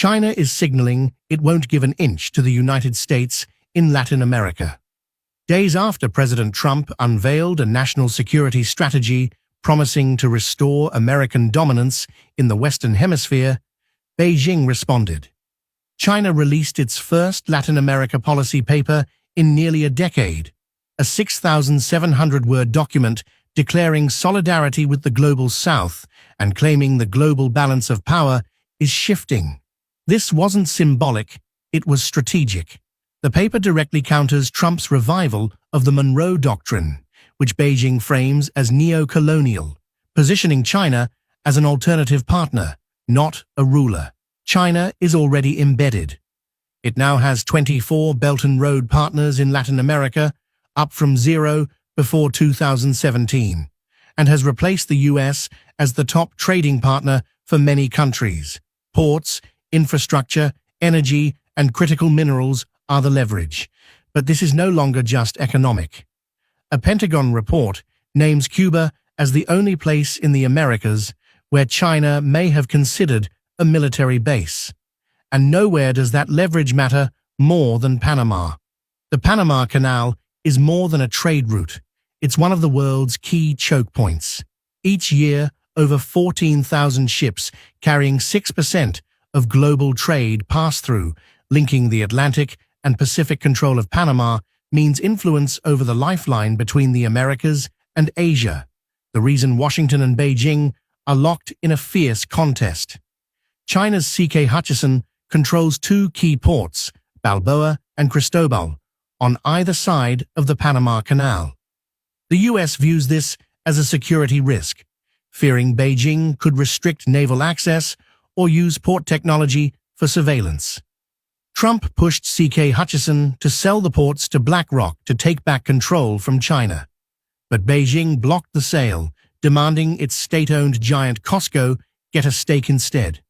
China is signaling it won't give an inch to the United States in Latin America. Days after President Trump unveiled a national security strategy promising to restore American dominance in the Western Hemisphere, Beijing responded. China released its first Latin America policy paper in nearly a decade, a 6,700-word document declaring solidarity with the Global South and claiming the global balance of power is shifting. This wasn't symbolic, it was strategic. The paper directly counters Trump's revival of the Monroe Doctrine, which Beijing frames as neo-colonial, positioning China as an alternative partner, not a ruler. China is already embedded. It now has 24 Belt and Road partners in Latin America, up from 0 before 2017, and has replaced the US as the top trading partner for many countries. Ports, infrastructure, energy, and critical minerals are the leverage. But this is no longer just economic. A Pentagon report names Cuba as the only place in the Americas where China may have considered a military base. And nowhere does that leverage matter more than Panama. The Panama Canal is more than a trade route. It's one of the world's key choke points. Each year, over 14,000 ships carrying 6% of global trade pass through, linking the Atlantic and Pacific. Control of Panama means influence over the lifeline between the Americas and Asia, the reason Washington and Beijing are locked in a fierce contest. China's C.K. Hutchison controls two key ports, Balboa and Cristobal, on either side of the Panama Canal. The U.S. views this as a security risk, fearing Beijing could restrict naval access or use port technology for surveillance. Trump pushed C.K. Hutchison to sell the ports to BlackRock to take back control from China. But Beijing blocked the sale, demanding its state-owned giant COSCO get a stake instead.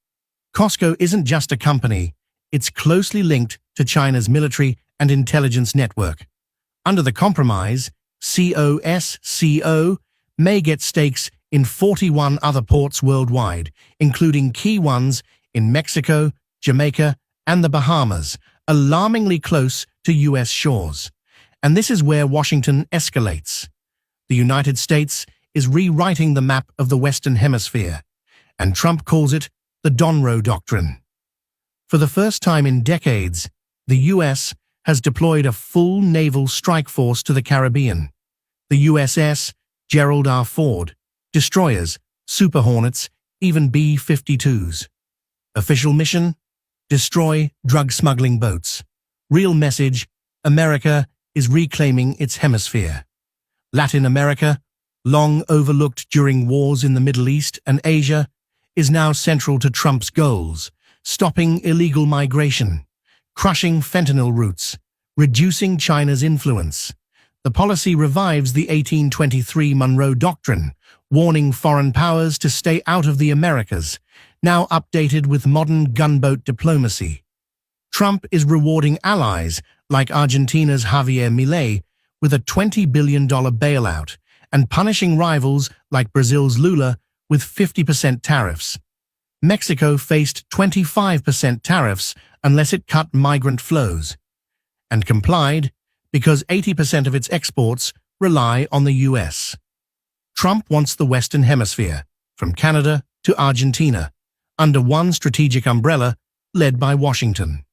COSCO isn't just a company, it's closely linked to China's military and intelligence network. Under the compromise, COSCO may get stakes in 41 other ports worldwide, including key ones in Mexico, Jamaica, and the Bahamas, alarmingly close to U.S. shores. And this is where Washington escalates. The United States is rewriting the map of the Western Hemisphere, and Trump calls it the Monroe Doctrine. For the first time in decades, the U.S. has deployed a full naval strike force to the Caribbean. The USS Gerald R. Ford, destroyers, Super Hornets, even B-52s. Official mission? Destroy drug smuggling boats. Real message: America is reclaiming its hemisphere. Latin America, long overlooked during wars in the Middle East and Asia, is now central to Trump's goals, stopping illegal migration, crushing fentanyl routes, reducing China's influence. The policy revives the 1823 Monroe Doctrine, warning foreign powers to stay out of the Americas, now updated with modern gunboat diplomacy. Trump is rewarding allies like Argentina's Javier Milei with a $20 billion bailout and punishing rivals like Brazil's Lula with 50% tariffs. Mexico faced 25% tariffs unless it cut migrant flows, and complied because 80% of its exports rely on the U.S. Trump wants the Western Hemisphere, from Canada to Argentina, under one strategic umbrella led by Washington.